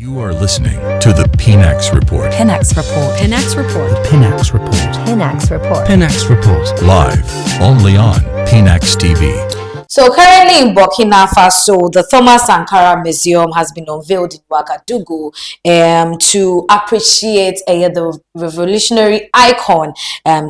You are listening to the Pinax Report. Pinax Report. Pinax Report. The Pinax Report. Pinax Report. Pinax Report. Live only on Pinaxtv. So currently in Burkina Faso, the Thomas Sankara Museum has been unveiled in Ouagadougou to appreciate the revolutionary icon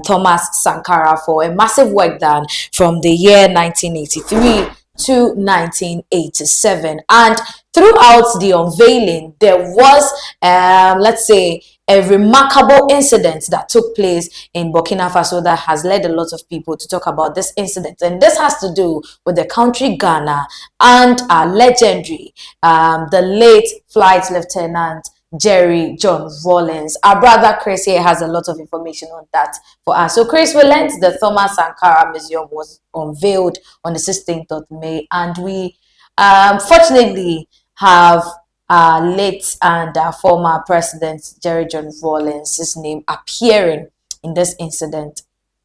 Thomas Sankara for a massive work done from the year 1983 to 1987. And throughout the unveiling, there was, let's say, a remarkable incident that took place in Burkina Faso that has led a lot of people to talk about this incident. And this has to do with the country Ghana and our legendary, the late Flight Lieutenant Jerry John Rawlings. Our brother Chris here has a lot of information on that for us. So Chris, we learned the Thomas Sankara Museum was unveiled on the 16th of May, and we fortunately have late and former President Jerry John Rawlings' name appearing in this incident.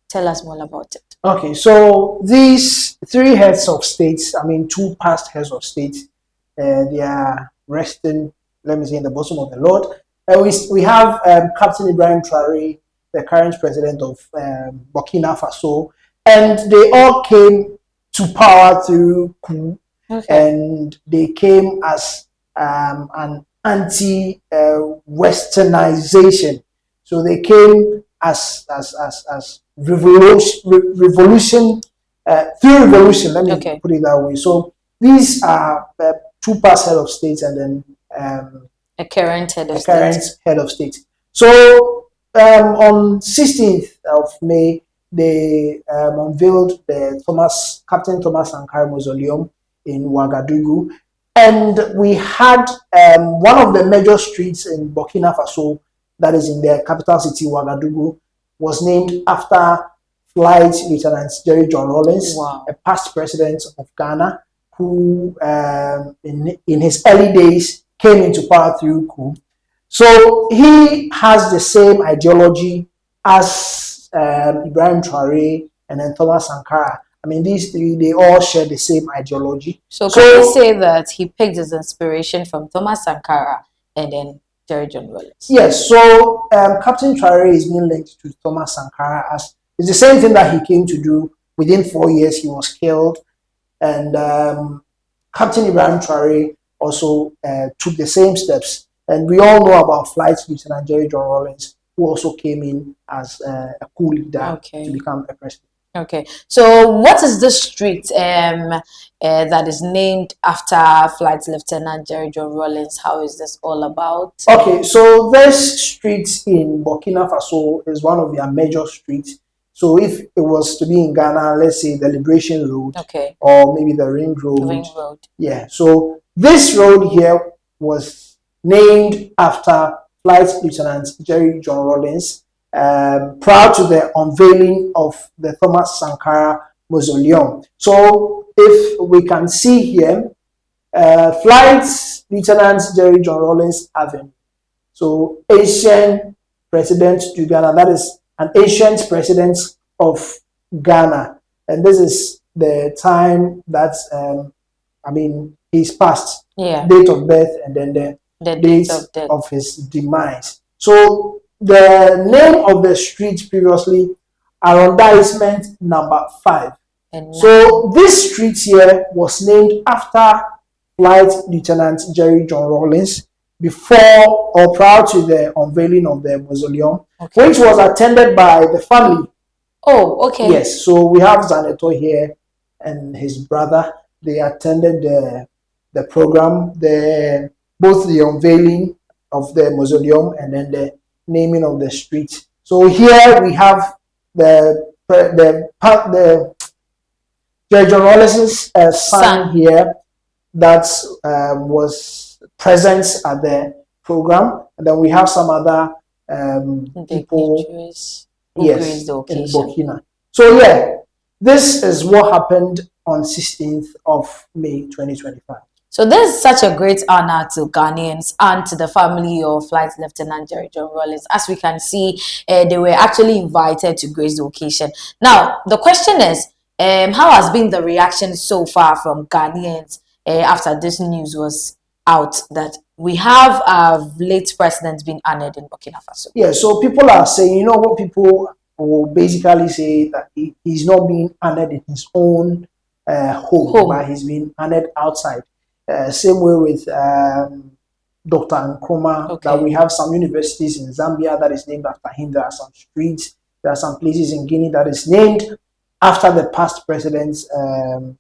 Tell us more about it. Okay, so these three heads of states, two past heads of state, they are resting, let me say, in the bosom of the Lord. We have Captain Ibrahim Traore, the current president of Burkina Faso, and they all came to power through coup, and they came as an anti-westernization. So they came as revolution through revolution. Let me put it that way. So these are two past head of states and then a current head of state. So on 16th of May, they unveiled the Captain Thomas Sankara Mausoleum in Ouagadougou. And we had one of the major streets in Burkina Faso, that is in the capital city, Ouagadougou, was named after Flight Lieutenant Jerry John Rawlings, a past president of Ghana, who in his early days came into power through coup. So he has the same ideology as Ibrahim Traore and then Thomas Sankara. These three, they all share the same ideology. So can we say that he picked his inspiration from Thomas Sankara and then Jerry John Rawlings? Yes, so Captain Traore is being linked to Thomas Sankara as it's the same thing that he came to do. Within 4 years, he was killed. And Captain Ibrahim Traore also took the same steps. And we all know about Flight Lieutenant Jerry John Rawlings, who also came in as a coup leader to become a president. Okay, so what is the street that is named after Flight Lieutenant Jerry John Rawlings? How is this all about? Okay, so this street in Burkina Faso is one of their major streets. So if it was to be in Ghana, let's say the Liberation Road, or maybe the Ring Road. Yeah, so this road here was named after Flight Lieutenant Jerry John Rawlings, prior to the unveiling of the Thomas Sankara Mausoleum. So if we can see here, Flight Lieutenant Jerry John Rawlings Avenue. So ancient president to Ghana, that is an ancient president of Ghana. And this is the time that, he's passed, date of birth, and then the date of his demise. So the name of the street previously, arrondissement number 5. So this street here was named after Flight Lieutenant Jerry John Rawlings before or prior to the unveiling of the mausoleum, which was attended by the family. Oh, okay. Yes, so we have Zaneto here and his brother. They attended the program, both the unveiling of the mausoleum and then the naming of the street. So here we have the Jerry John Rawlings' son here that was present at the program, and then we have some other people in Burkina. So this is what happened on 16th of May 2025. So this is such a great honor to Ghanaians and to the family of Flight Lieutenant Jerry John Rawlings. As we can see, they were actually invited to grace the occasion. Now, the question is, how has been the reaction so far from Ghanaians after this news was out that we have our late president being honored in Burkina Faso. Yeah, so people are saying, you know what, people will basically say that he's not being honored in his own home, but he's being honored outside. Same way with Dr. Nkrumah, that we have some universities in Zambia that is named after him. There are some streets, there are some places in Guinea that is named after the past presidents, Kwame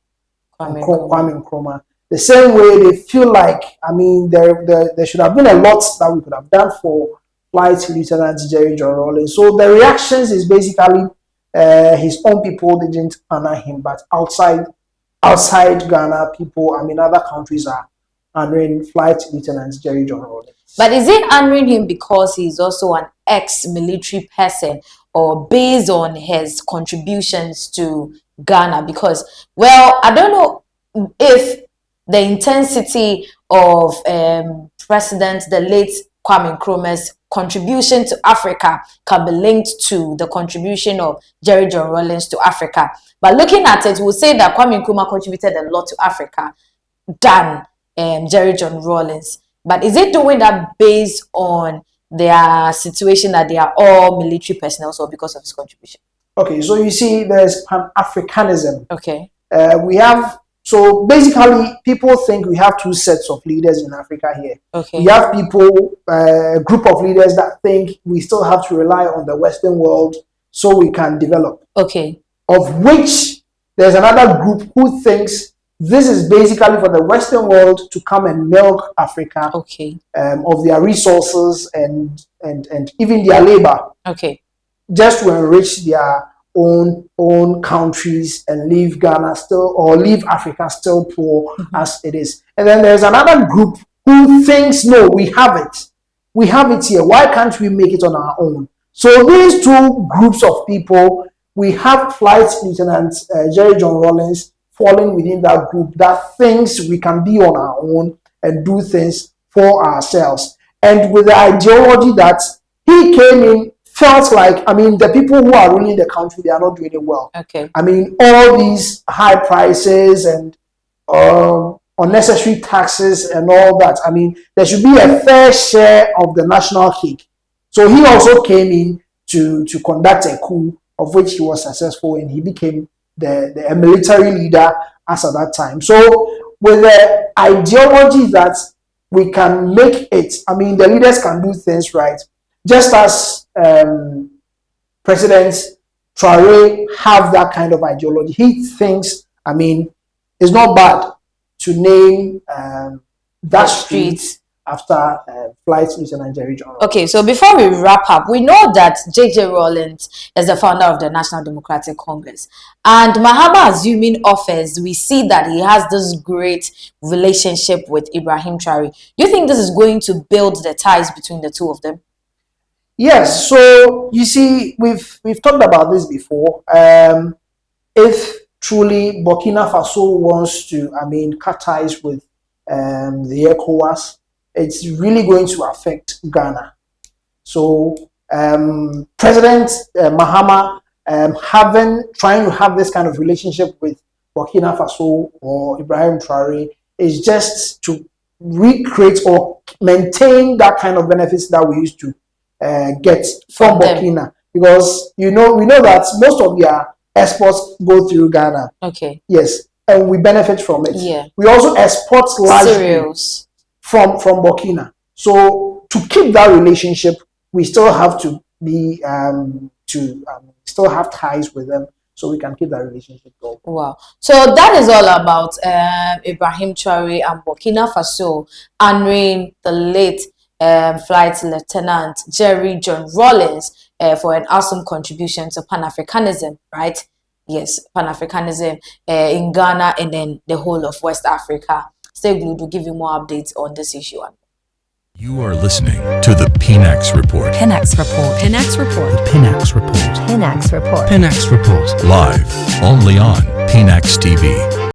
Nkrumah. The same way they feel like, I mean, there should have been a lot that we could have done for Flight Lieutenant Jerry John Rawlings. So the reactions is basically his own people didn't honor him, but outside Ghana, people, I mean, other countries are honoring Flight Lieutenant Jerry John Rawlings. But is it honoring him because he's also an ex-military person, or based on his contributions to Ghana? Because, well, I don't know if the intensity of the late Kwame Nkrumah's contribution to Africa can be linked to the contribution of Jerry John Rawlings to Africa. But looking at it, we'll say that Kwame Nkrumah contributed a lot to Africa than Jerry John Rawlings. But is it doing that based on their situation that they are all military personnel, or because of his contribution? Okay, so you see, there's Pan-Africanism. Okay. So basically, people think we have two sets of leaders in Africa here. Okay. We have people, a group of leaders that think we still have to rely on the Western world so we can develop. Okay. Of which there's another group who thinks this is basically for the Western world to come and milk Africa of their resources and even their labor. Okay. Just to enrich their own countries and leave Ghana still, or leave Africa still poor as it is. And then there's another group who thinks, no, we have it here, why can't we make it on our own? So these two groups of people, we have Flight Lieutenant Jerry John Rawlings falling within that group that thinks we can be on our own and do things for ourselves, and with the ideology that he came in, felt like, I mean, the people who are ruling the country, they are not doing it well. Okay. I mean, all these high prices and unnecessary taxes and all that. I mean, there should be a fair share of the national cake. So he also came in to conduct a coup, of which he was successful, and he became the military leader as at that time. So with the ideology that we can make it, I mean, the leaders can do things right, just as President Traore have that kind of ideology. He thinks, I mean, it's not bad to name that street after Flight Lieutenant Jerry John Rawlings. Okay, so before we wrap up, we know that J.J. Rawlings is the founder of the National Democratic Congress. And Mahama assuming office, we see that he has this great relationship with Ibrahim Traore. Do you think this is going to build the ties between the two of them? Yes, so you see, we've talked about this before. If truly Burkina Faso wants to, I mean, cut ties with the ECOWAS, it's really going to affect Ghana. So President Mahama trying to have this kind of relationship with Burkina Faso or Ibrahim Traore is just to recreate or maintain that kind of benefits that we used to get from Burkina, because we know that most of their exports go through Ghana. Okay. Yes, and we benefit from it. Yeah. We also export large cereals from Burkina. So to keep that relationship, we still have to be still have ties with them, so we can keep that relationship going. Wow. So that is all about Ibrahim Traore and Burkina Faso honoring the late Flight Lieutenant Jerry John Rawlings for an awesome contribution to Pan-Africanism, right? Yes, Pan-Africanism in Ghana and then the whole of West Africa. Stay glued, we'll give you more updates on this issue. You are listening to the Pinax Report. Pinax Report. Pinax Report. The Pinax Report. Pinax Report. Pinax Report. Live only on Pinaxtv.